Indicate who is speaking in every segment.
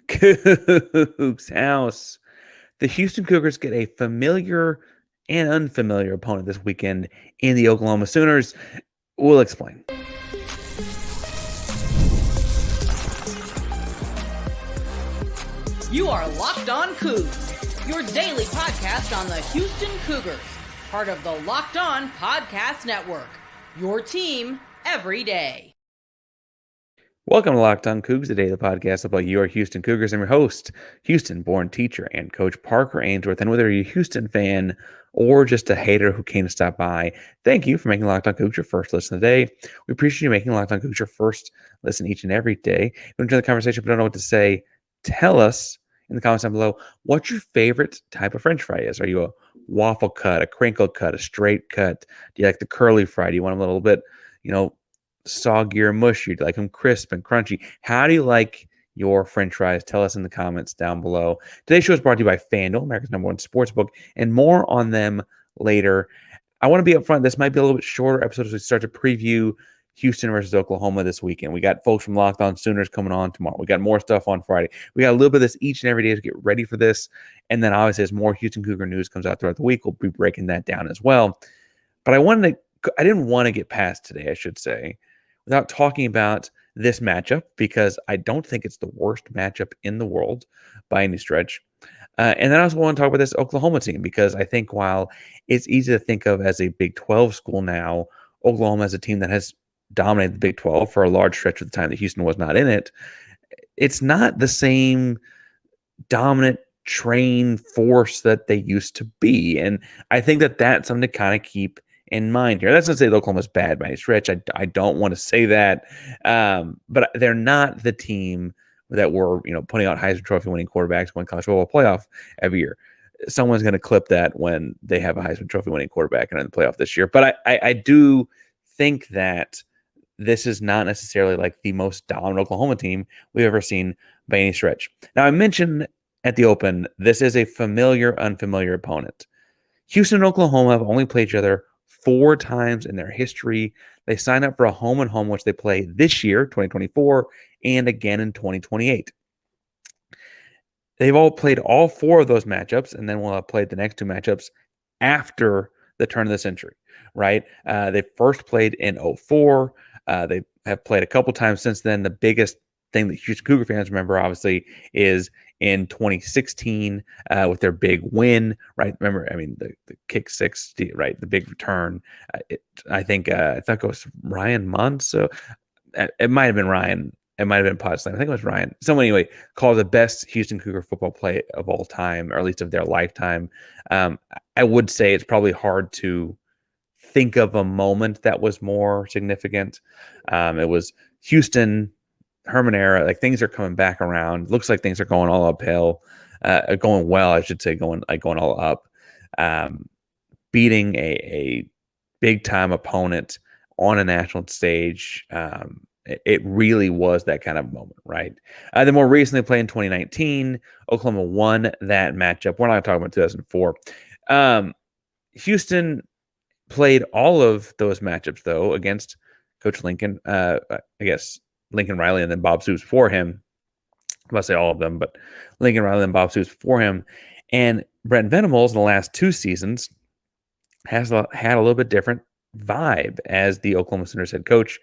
Speaker 1: Coogs House. The Houston Cougars get a familiar and unfamiliar opponent this weekend in the Oklahoma Sooners. We'll explain.
Speaker 2: You are Locked On Cougs, your daily podcast on the Houston Cougars, part of the Locked On Podcast Network, your team every day.
Speaker 1: Welcome to Locked On Cougs, the daily podcast about your Houston Cougars. I'm your host, Houston-born teacher and coach Parker Ainsworth. And whether you're a Houston fan or just a hater who came to stop by, thank you for making Locked On Cougs your first listen of the day. We appreciate you making Locked On Cougs your first listen each and every day. If you enjoy the conversation but don't know what to say, tell us in the comments down below what your favorite type of French fry is. Are you a waffle cut, a crinkle cut, a straight cut? Do you like the curly fry? Do you want them a little bit, soggy or mushy? Do you like them crisp and crunchy? How do you like your French fries? Tell us in the comments down below. Today's show is brought to you by FanDuel, America's #1 sportsbook, and more on them later. I want to be upfront. This might be a little bit shorter episode as we start to preview Houston versus Oklahoma this weekend. We got folks from Locked On Sooners coming on tomorrow. We got more stuff on Friday. We got a little bit of this each and every day to get ready for this. And then obviously as more Houston Cougar news comes out throughout the week, we'll be breaking that down as well. But I didn't want to get past today, I should say, without talking about this matchup, because I don't think it's the worst matchup in the world by any stretch. And then I also want to talk about this Oklahoma team, because I think while it's easy to think of as a Big 12 school now, Oklahoma is a team that has dominated the Big 12 for a large stretch of the time that Houston was not in it. It's not the same dominant train force that they used to be. And I think that that's something to kind of keep in mind here. That's not to say that Oklahoma's bad by any stretch. I don't want to say that. But they're not the team that were, putting out Heisman Trophy winning quarterbacks, win college football playoff every year. Someone's going to clip that when they have a Heisman Trophy winning quarterback and in the playoff this year. But I do think that this is not necessarily like the most dominant Oklahoma team we've ever seen by any stretch. Now, I mentioned at the open, this is a familiar, unfamiliar opponent. Houston and Oklahoma have only played each other 4 times in their history. They signed up for a home-and-home, which they play this year, 2024, and again in 2028. They've all played all 4 of those matchups, and then we'll have played the next 2 matchups after the turn of the century, right? They first played in 2004. They have played a couple times since then. The biggest thing that Houston Cougar fans remember, obviously, is in 2016 with their big win, right? Remember, the kick 60, right? The big return. I think it was Ryan Munn. So it might have been Ryan. It might have been Potsdam. I think it was Ryan. So anyway, called the best Houston Cougar football play of all time, or at least of their lifetime. I would say it's probably hard to think of a moment that was more significant. It was Houston, Herman era. Like, things are coming back around. Looks like things are going all uphill, going well, I should say, going all up. Beating a big time opponent on a national stage. It really was that kind of moment, right? Then more recently, played in 2019, Oklahoma won that matchup. We're not talking about 2004. Houston played all of those matchups, though, against Coach Lincoln. I guess Lincoln Riley and then Bob Stoops for him. I must say all of them, but Lincoln Riley and Bob Stoops for him. And Brent Venables in the last 2 seasons has had a little bit different vibe as the Oklahoma Sooners head coach.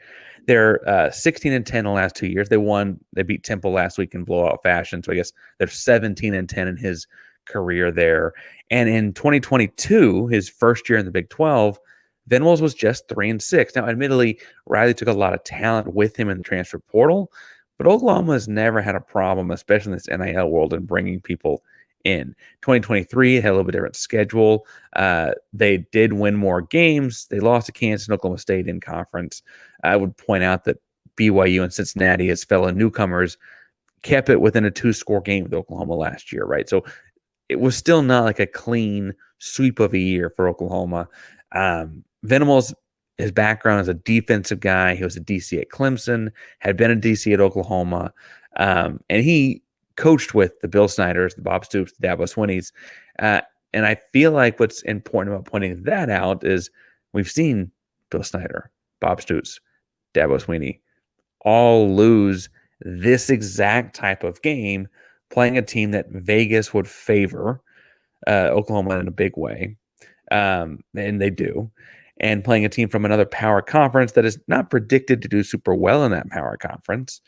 Speaker 1: They're 16-10 in the last 2 years. They beat Temple last week in blowout fashion. So I guess they're 17-10 in his career there. And in 2022, his first year in the Big 12, Venables was just 3-6. Now, admittedly, Riley took a lot of talent with him in the transfer portal, but Oklahoma has never had a problem, especially in this NIL world, in bringing people in. 2023 had a little bit different schedule. They did win more games. They lost to Kansas and Oklahoma State in conference. I would point out that BYU and Cincinnati, as fellow newcomers, kept it within a 2-score game with Oklahoma last year, right? So it was still not like a clean sweep of a year for Oklahoma. Venables, his background as a defensive guy, he was a DC at Clemson, had been a DC at Oklahoma, and he coached with the Bill Snyders, the Bob Stoops, the Dabo Swinneys. And I feel like what's important about pointing that out is we've seen Bill Snyder, Bob Stoops, Dabo Swinney all lose this exact type of game, playing a team that Vegas would favor, Oklahoma in a big way, and they do, and playing a team from another power conference that is not predicted to do super well in that power conference,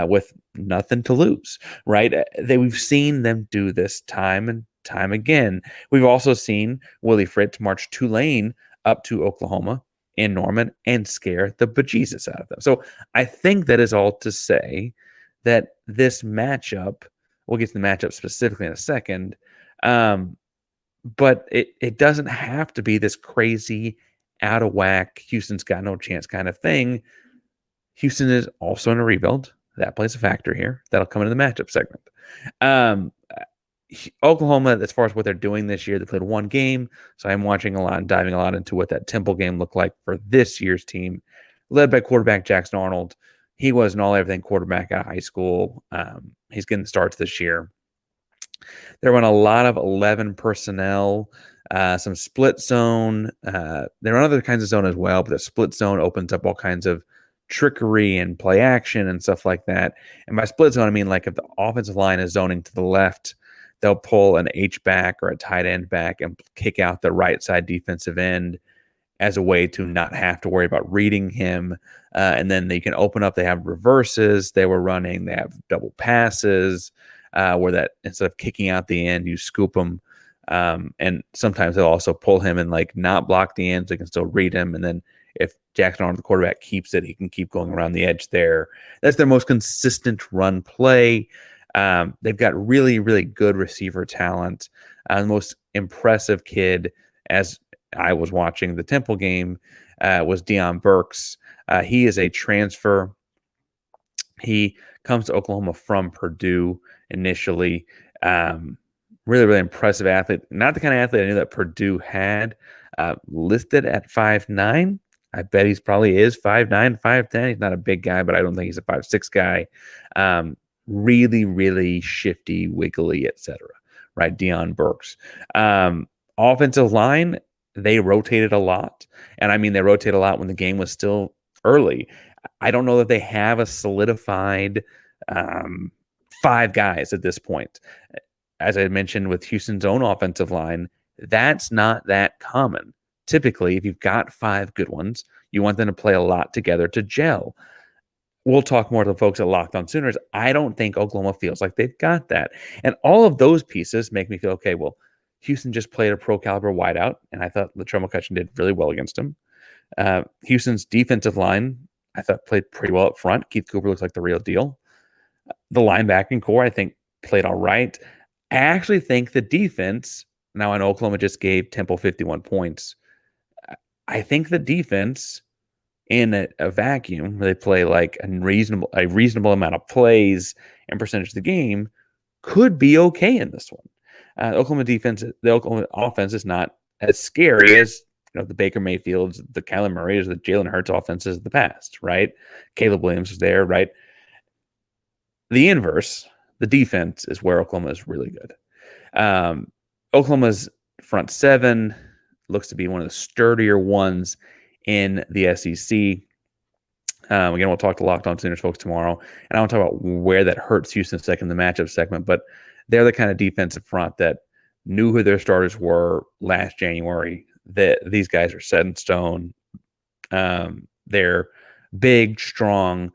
Speaker 1: with nothing to lose, right? We've seen them do this time and time again. We've also seen Willie Fritz march Tulane up to Oklahoma in Norman and scare the bejesus out of them. So I think that is all to say that this matchup, we'll get to the matchup specifically in a second, but it doesn't have to be this crazy, out of whack, Houston's got no chance kind of thing. Houston is also in a rebuild. That plays a factor here. That'll come into the matchup segment. Um, Oklahoma, as far as what they're doing this year, they played one game. So I'm watching a lot and diving a lot into what that Temple game looked like for this year's team, led by quarterback Jackson Arnold. He was an all-everything quarterback out of high school. He's getting starts this year. They run a lot of 11 personnel, some split zone. They run other kinds of zone as well, but the split zone opens up all kinds of trickery and play action and stuff like that. And by split zone, I mean like if the offensive line is zoning to the left, they'll pull an H back or a tight end back and kick out the right side defensive end as a way to not have to worry about reading him. And then they can open up. They have reverses they were running. They have double passes where that instead of kicking out the end, you scoop them. And sometimes they'll also pull him and like not block the ends. They can still read him. And then if Jackson Arnold, the quarterback, keeps it, he can keep going around the edge there. That's their most consistent run play. They've got really, really good receiver talent. The most impressive kid, as I was watching the Temple game, was Deion Burks. He is a transfer. He comes to Oklahoma from Purdue initially. Really, really impressive athlete. Not the kind of athlete I knew that Purdue had. Listed at 5'9". I bet he's probably is 5'9", 5'10". He's not a big guy, but I don't think he's a 5'6" guy. Really, really shifty, wiggly, etc. Right, Deion Burks. Offensive line, they rotated a lot. And I mean, they rotated a lot when the game was still early. I don't know that they have a solidified 5 guys at this point. As I mentioned with Houston's own offensive line, that's not that common. Typically, if you've got 5 good ones, you want them to play a lot together to gel. We'll talk more to the folks at Locked On Sooners. I don't think Oklahoma feels like they've got that. And all of those pieces make me feel, okay, well, Houston just played a pro-caliber wideout, and I thought Latrell McCutcheon did really well against him. Houston's defensive line, I thought, played pretty well up front. Keith Cooper looks like the real deal. The linebacking core, I think, played all right. I actually think the defense, now I know Oklahoma just gave Temple 51 points. I think the defense in a vacuum, where they play like a reasonable amount of plays and percentage of the game, could be okay in this one. The Oklahoma offense is not as scary as the Baker Mayfields, the Kyler Murrays, the Jalen Hurts offenses of the past, right? Caleb Williams was there, right? The inverse, the defense, is where Oklahoma is really good. Oklahoma's front 7 looks to be one of the sturdier ones in the SEC. Again, we'll talk to Locked On Sooners folks tomorrow, and I want to talk about where that hurts Houston second in the matchup segment. But they're the kind of defensive front that knew who their starters were last January. That these guys are set in stone. They're big, strong,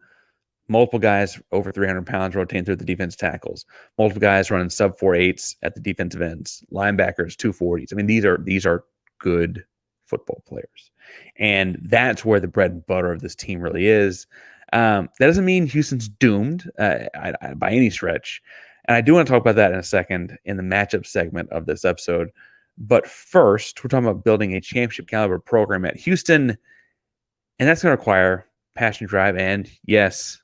Speaker 1: multiple guys over 300 pounds rotating through the defense tackles, multiple guys running sub 4.8s at the defensive ends, linebackers 240s. I mean, these are good football players, and that's where the bread and butter of this team really is. That doesn't mean Houston's doomed by any stretch, and I do want to talk about that in a second in the matchup segment of this episode. But first, we're talking about building a championship caliber program at Houston, and that's going to require passion, drive, and yes,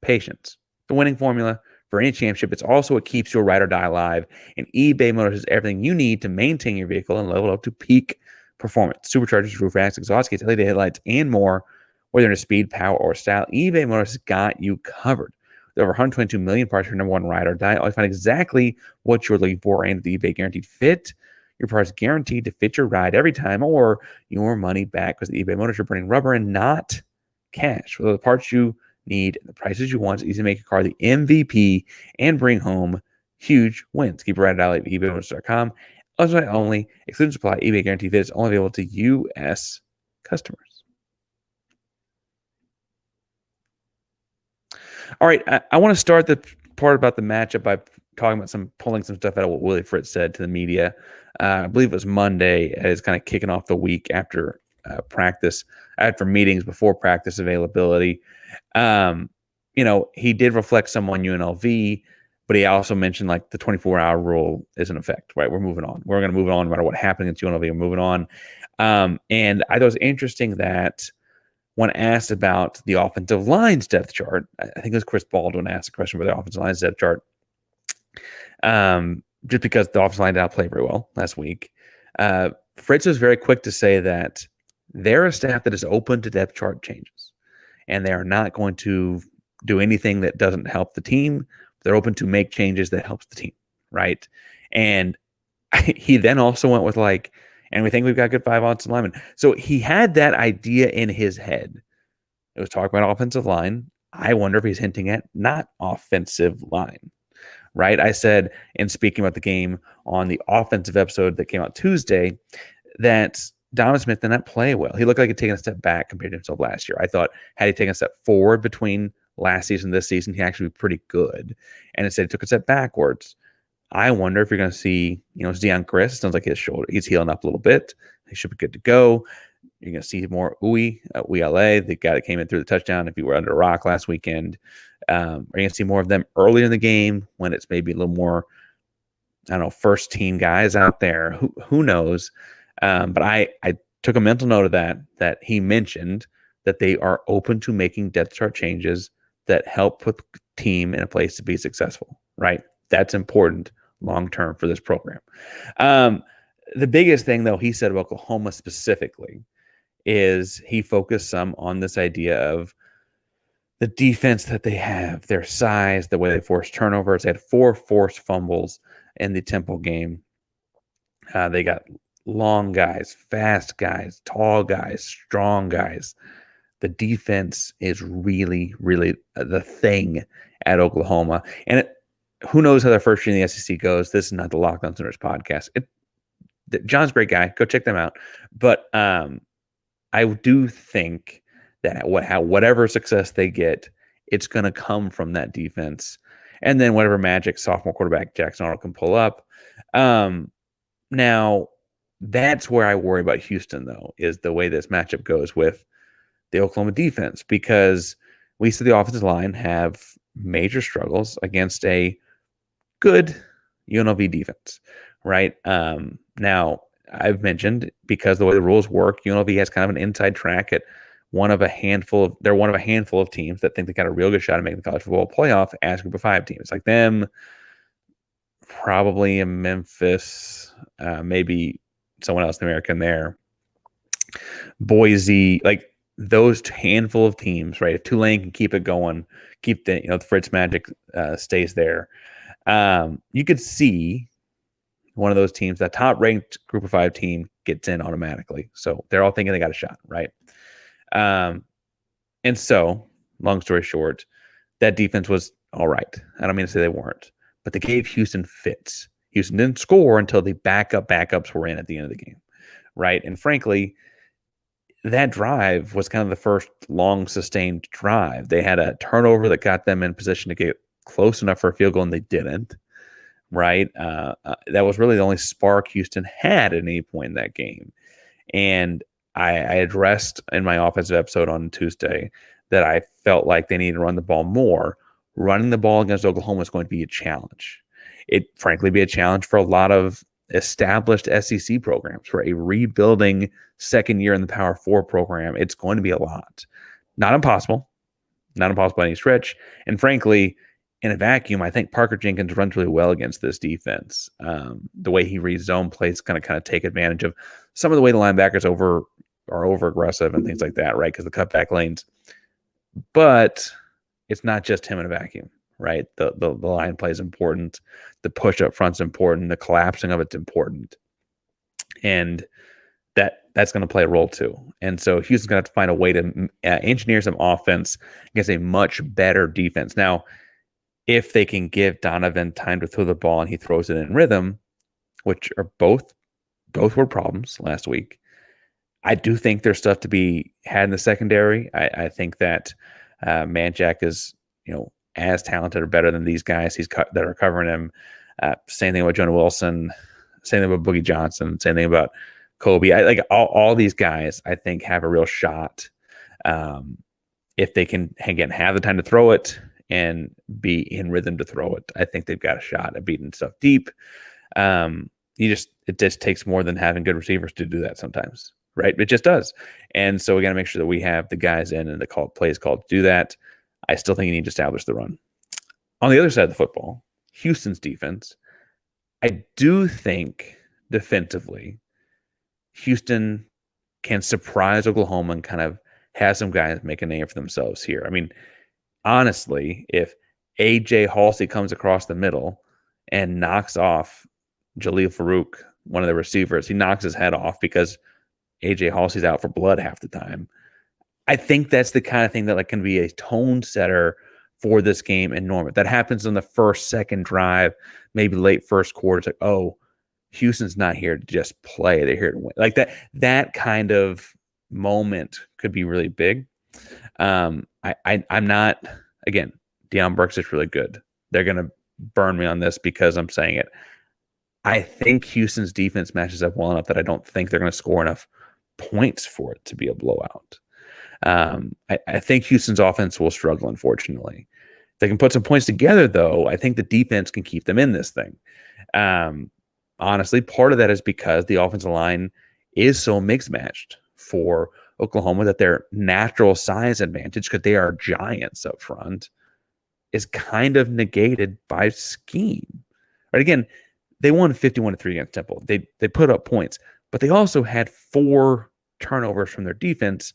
Speaker 1: patience. The winning formula for any championship. It's also what keeps your ride or die alive, and eBay Motors has everything you need to maintain your vehicle and level up to peak performance. Superchargers, roof racks, exhaust kits, LED headlights, and more. Whether in speed, power, or style, eBay Motors has got you covered. With over 122 million parts for your number one ride or die, always find exactly what you're looking for, and the eBay Guaranteed Fit. Your parts guaranteed to fit your ride every time, or your money back, because the eBay Motors are burning rubber and not cash. Whether the parts you need, and the prices you want. It's easy to make your car the MVP and bring home huge wins. Keep it right out at ebaymotors.com. Website only, exclusive supply, eBay guarantee fit is only available to U.S. customers. All right, I want to start the part about the matchup by talking about pulling some stuff out of what Willie Fritz said to the media. I believe it was Monday, as kind of kicking off the week after practice, after meetings before practice availability. He did reflect some on UNLV, but he also mentioned like the 24-hour rule is in effect, right? We're moving on. We're going to move on no matter what happens against UNLV. We're moving on. And I thought it was interesting that when asked about the offensive line's depth chart, I think it was Chris Baldwin asked a question about the offensive line's depth chart, just because the offensive line did not play very well last week. Fritz was very quick to say that they're a staff that is open to depth chart changes, and they are not going to do anything that doesn't help the team. They're open to make changes that helps the team, right? And he then also went with and we think we've got good 5 offensive linemen. So he had that idea in his head. It was talking about offensive line. I wonder if he's hinting at not offensive line, right? I said, in speaking about the game on the offensive episode that came out Tuesday, that Donovan Smith did not play well. He looked like he'd taken a step back compared to himself last year. I thought had he taken a step forward between last season and this season, he actually be pretty good. And instead, he took a step backwards. I wonder if you're going to see, Deon Chris. Sounds like his shoulder. He's healing up a little bit. He should be good to go. You're going to see more Uela, the guy that came in through the touchdown. If you were under a rock last weekend, are you going to see more of them early in the game when it's maybe a little more, I don't know, first team guys out there? Who knows? But I took a mental note of that he mentioned that they are open to making depth chart changes that help put the team in a place to be successful, right? That's important long-term for this program. The biggest thing, though, he said about Oklahoma specifically is he focused some on this idea of the defense that they have, their size, the way they force turnovers. They had 4 forced fumbles in the Temple game. They got long guys, fast guys, tall guys, strong guys. The defense is really, really the thing at Oklahoma. And who knows how their first year in the SEC goes. This is not the Locked On Sooners podcast. John's a great guy. Go check them out. But I do think that whatever success they get, it's going to come from that defense. And then whatever magic sophomore quarterback Jackson Arnold can pull up. Now, that's where I worry about Houston, though, is the way this matchup goes with the Oklahoma defense, because we see the offensive line have major struggles against a good UNLV defense, right? Now, I've mentioned, because the way the rules work, UNLV has kind of an inside track at they're one of a handful of teams that think they got a real good shot at making the college football playoff as a group of 5 teams. Like them, probably in Memphis, maybe someone else in America in there, Boise, like those handful of teams, right? If Tulane can keep it going, keep the Fritz magic stays there, you could see one of those teams, that top-ranked group of 5 team, gets in automatically. So they're all thinking they got a shot, right? And so, long story short, that defense was all right. I don't mean to say they weren't, but they gave Houston fits. Houston didn't score until the backups were in at the end of the game, right? And frankly, that drive was kind of the first long sustained drive. They had a turnover that got them in position to get close enough for a field goal, and they didn't, right? That was really the only spark Houston had at any point in that game. And I addressed in my offensive episode on Tuesday that I felt like they needed to run the ball more. Running the ball against Oklahoma is going to be a challenge. It frankly be a challenge for a lot of established SEC programs. For a rebuilding second year in the Power 4 program, it's going to be a lot. Not impossible by any stretch. And frankly, in a vacuum, I think Parker Jenkins runs really well against this defense. The way he reads zone plays kind of take advantage of some of the way the linebackers are over aggressive and things like that, right? Because the cutback lanes. But it's not just him in a vacuum, right? The line play is important. The push up front's important. The collapsing of it's important. And that that's going to play a role too. And so Houston's going to have to find a way to engineer some offense against a much better defense. Now, if they can give Donovan time to throw the ball and he throws it in rhythm, which are both were problems last week. I do think there's stuff to be had in the secondary. I think that Manjack is, as talented or better than these guys that are covering him. Same thing with Jonah Wilson. Same thing with Boogie Johnson. Same thing about Kobe. I like all these guys. I think have a real shot if they can again have the time to throw it and be in rhythm to throw it. I think they've got a shot at beating stuff deep. It just takes more than having good receivers to do that sometimes, right? It just does. And so we got to make sure that we have the guys in and the plays called to do that. I still think you need to establish the run. On the other side of the football, Houston's defense, I do think defensively, Houston can surprise Oklahoma and kind of have some guys make a name for themselves here. I mean, honestly, if A.J. Halsey comes across the middle and knocks off Jaleel Farouk, one of the receivers, he knocks his head off because A.J. Halsey's out for blood half the time. I think that's the kind of thing that can be a tone setter for this game in Norman. That happens in the first, second drive, maybe late first quarter. It's like, oh, Houston's not here to just play. They're here to win. Like that kind of moment could be really big. I'm not, again, Deion Burks is really good. They're going to burn me on this because I'm saying it. I think Houston's defense matches up well enough that I don't think they're going to score enough points for it to be a blowout. I think Houston's offense will struggle, unfortunately. If they can put some points together, though, I think the defense can keep them in this thing. Honestly, part of that is because the offensive line is so mixed-matched for Oklahoma that their natural size advantage, because they are giants up front, is kind of negated by scheme. Right? Again, they won 51-3 against Temple. They put up points, but they also had 4 turnovers from their defense,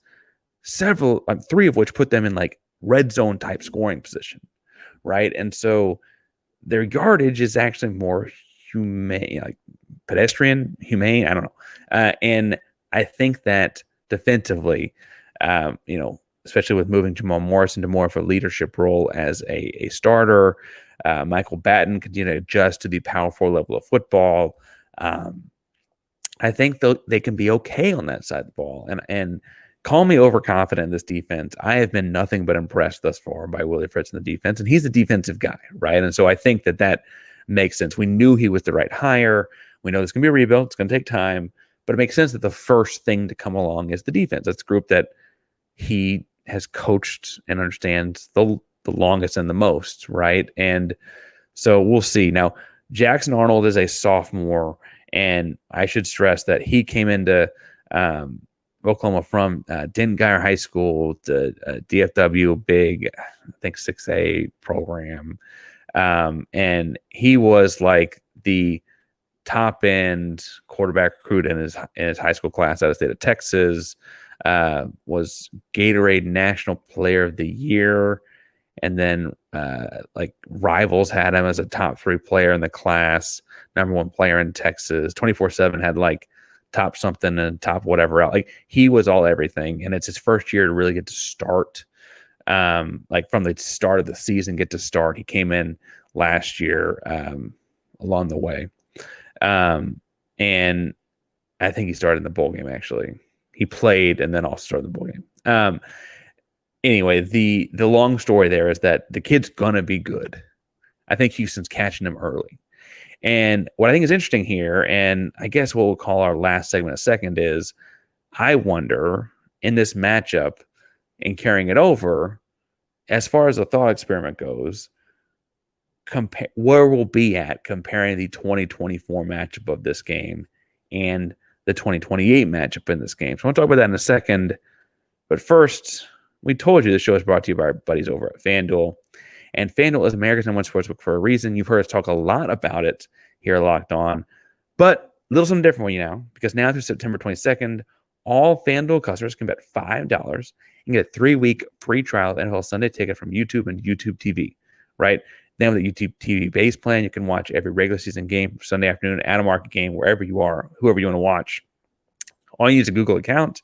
Speaker 1: three of which put them in red zone type scoring position, right? And so their yardage is actually more humane, humane. I don't know. And I think that defensively, especially with moving Jamal Morris into more of a leadership role as a starter, Michael Batten continue to adjust to the Power 4 level of football. I think they can be okay on that side of the ball. And call me overconfident in this defense. I have been nothing but impressed thus far by Willie Fritz in the defense, and he's a defensive guy, right? And so I think that makes sense. We knew he was the right hire. We know it's going to be a rebuild. It's going to take time, but it makes sense that the first thing to come along is the defense. That's the group that he has coached and understands the longest and the most, right? And so we'll see. Now, Jackson Arnold is a sophomore, and I should stress that he came into Oklahoma from Denton Guyer High School, the DFW big, I think 6A program. And he was like the top end quarterback recruit in his high school class out of the state of Texas, was Gatorade National Player of the Year. And then Rivals had him as a top 3 player in the class, number 1 player in Texas. 24/7 had top something and top whatever else. He was all everything, and it's his first year to really get to start. From the start of the season, get to start. He came in last year along the way, and I think he started in the bowl game. Actually, he played and then also started the bowl game. Anyway, the long story there is that the kid's gonna be good. I think Houston's catching him early. And what I think is interesting here, and I guess what we'll call our last segment a second, is I wonder in this matchup and carrying it over, as far as the thought experiment goes, where we'll be at comparing the 2024 matchup of this game and the 2028 matchup in this game. So I want to talk about that in a second. But first, we told you this show is brought to you by our buddies over at FanDuel. And FanDuel is America's #1 sportsbook for a reason. You've heard us talk a lot about it here at Locked On. But a little something different for you now, because now through September 22nd, all FanDuel customers can bet $5 and get a 3-week free trial of NFL Sunday Ticket from YouTube and YouTube TV, right? Then with the YouTube TV base plan, you can watch every regular season game Sunday afternoon at a market game, wherever you are, whoever you want to watch. All you need is a Google account,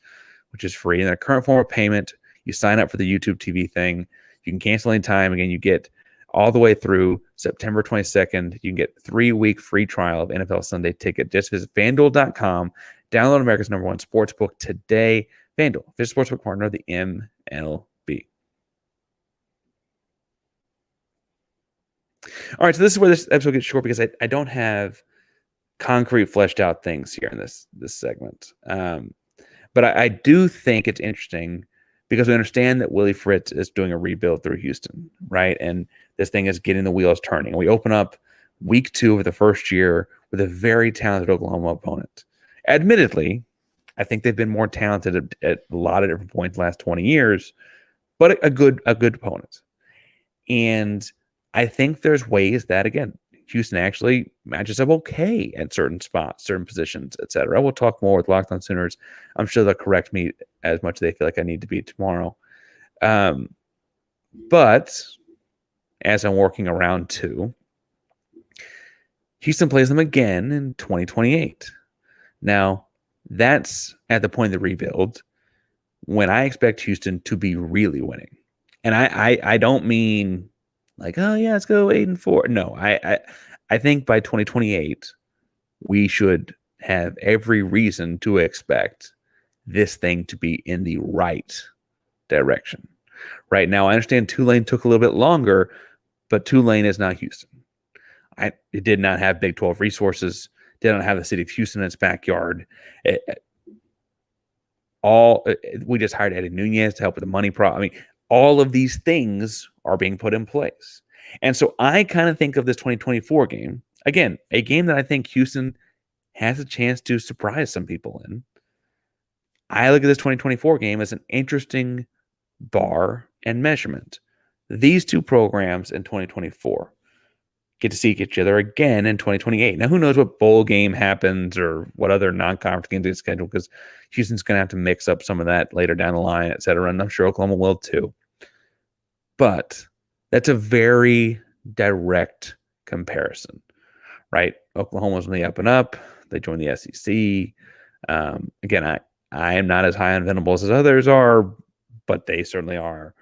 Speaker 1: which is free. And their current form of payment, you sign up for the YouTube TV thing. You can cancel anytime. Again, you get all the way through September 22nd. You can get 3-week free trial of NFL Sunday Ticket. Just visit FanDuel.com. Download America's #1 sportsbook today. FanDuel, official sportsbook partner of the MLB. All right, so this is where this episode gets short because I don't have concrete, fleshed out things here in this segment. But I do think it's interesting because we understand that Willie Fritz is doing a rebuild through Houston, right? And this thing is getting the wheels turning. We open up week 2 of the first year with a very talented Oklahoma opponent. Admittedly, I think they've been more talented at a lot of different points the last 20 years, but a good opponent. And I think there's ways that, again, Houston actually matches up okay at certain spots, certain positions, etc. We'll talk more with Locked On Sooners. I'm sure they'll correct me as much as they feel like I need to be tomorrow. But as I'm working around 2, Houston plays them again in 2028. Now, that's at the point of the rebuild when I expect Houston to be really winning. And I don't mean like, oh yeah, let's go 8-4. No, I think by 2028, we should have every reason to expect this thing to be in the right direction. Right now, I understand Tulane took a little bit longer, but Tulane is not Houston. It did not have Big 12 resources, did not have the city of Houston in its backyard. We just hired Eddie Nunez to help with the money problem. I mean, all of these things are being put in place. And so I kind of think of this 2024 game, again, a game that I think Houston has a chance to surprise some people in. I look at this 2024 game as an interesting bar and measurement. These two programs in 2024 get to see each other again in 2028. Now, who knows what bowl game happens or what other non-conference games they schedule, because Houston's going to have to mix up some of that later down the line, et cetera, and I'm sure Oklahoma will too. But that's a very direct comparison, right? Oklahoma's on the up and up. They joined the SEC. Again, I am not as high on Venables as others are, but they certainly are.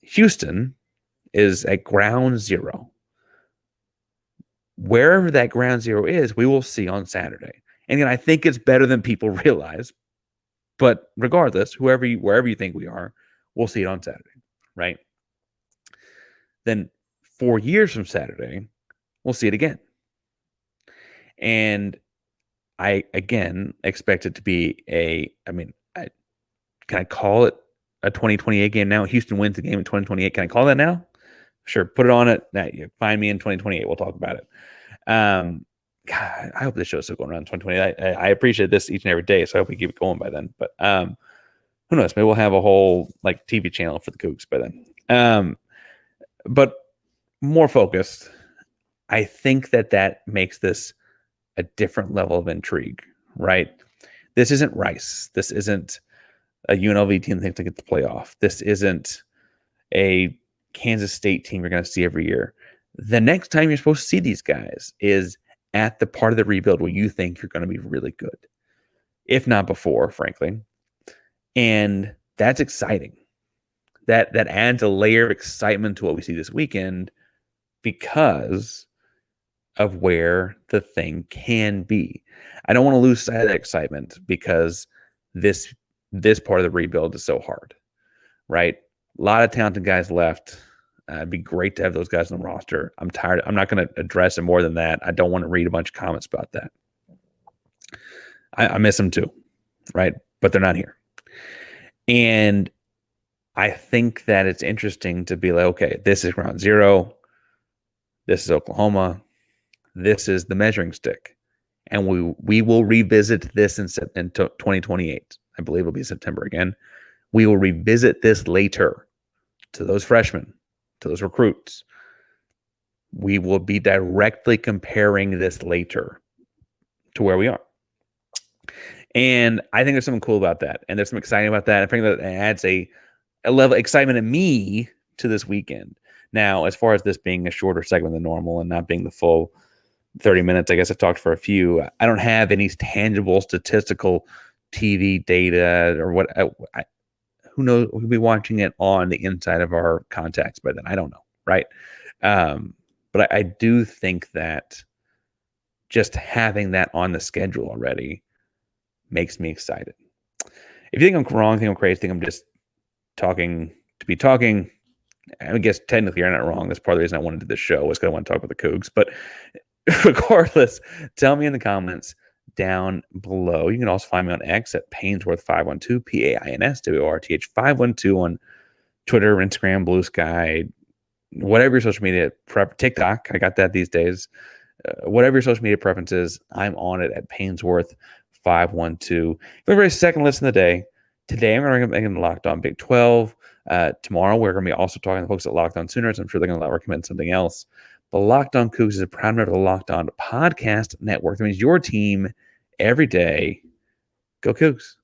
Speaker 1: Houston is at ground zero. Wherever that ground zero is, we will see on Saturday. And again, I think it's better than people realize. But regardless, wherever you think we are, we'll see it on Saturday, right? Then 4 years from Saturday, we'll see it again. And I, again, expect it to be can I call it a 2028 game now? Houston wins the game in 2028. Can I call that now? Sure, put it on it. You find me in 2028. We'll talk about it. God, I hope this show's still going around in 2028. I appreciate this each and every day, so I hope we keep it going by then. But who knows? Maybe we'll have a whole TV channel for the Cougs by then. But more focused, I think that makes this a different level of intrigue, right? This isn't Rice. This isn't a UNLV team that thinks they get the playoff. This isn't a Kansas State team you're going to see every year. The next time you're supposed to see these guys is at the part of the rebuild where you think you're going to be really good, if not before, frankly. And that's exciting. That adds a layer of excitement to what we see this weekend because of where the thing can be. I don't want to lose sight of that excitement because this part of the rebuild is so hard, right? A lot of talented guys left. It'd be great to have those guys on the roster. I'm tired. I'm not going to address it more than that. I don't want to read a bunch of comments about that. I miss them too, right? But they're not here. And I think that it's interesting to be like, okay, this is ground zero. This is Oklahoma. This is the measuring stick. And we will revisit this in 2028. I believe it'll be September again. We will revisit this later to those freshmen, to those recruits. We will be directly comparing this later to where we are. And I think there's something cool about that. And there's some exciting about that. I think that adds a level of excitement in me to this weekend. Now, as far as this being a shorter segment than normal and not being the full 30 minutes, I guess I've talked for a few. I don't have any tangible statistical TV data or what. Who knows? We'll be watching it on the inside of our contacts by then. I don't know, right? But I do think that just having that on the schedule already makes me excited. If you think I'm wrong, think I'm crazy, think I'm just talking to be talking, I guess technically you're not wrong. That's part of the reason I wanted to do this show was because I want to talk about the Cougs. But regardless, tell me in the comments down below. You can also find me on X at Painsworth512, Painsworth 512 on Twitter, Instagram, Blue Sky, whatever your social media TikTok. I got that these days. Whatever your social media preferences, I'm on it at Painsworth512. For a second listen of the day, today I'm going to recommend Locked On Big 12. Tomorrow we're going to be also talking to the folks at Locked On Sooners. I'm sure they're going to recommend something else. But Locked On Coogs is a proud member of the Locked On Podcast Network. That means your team every day. Go Cougs.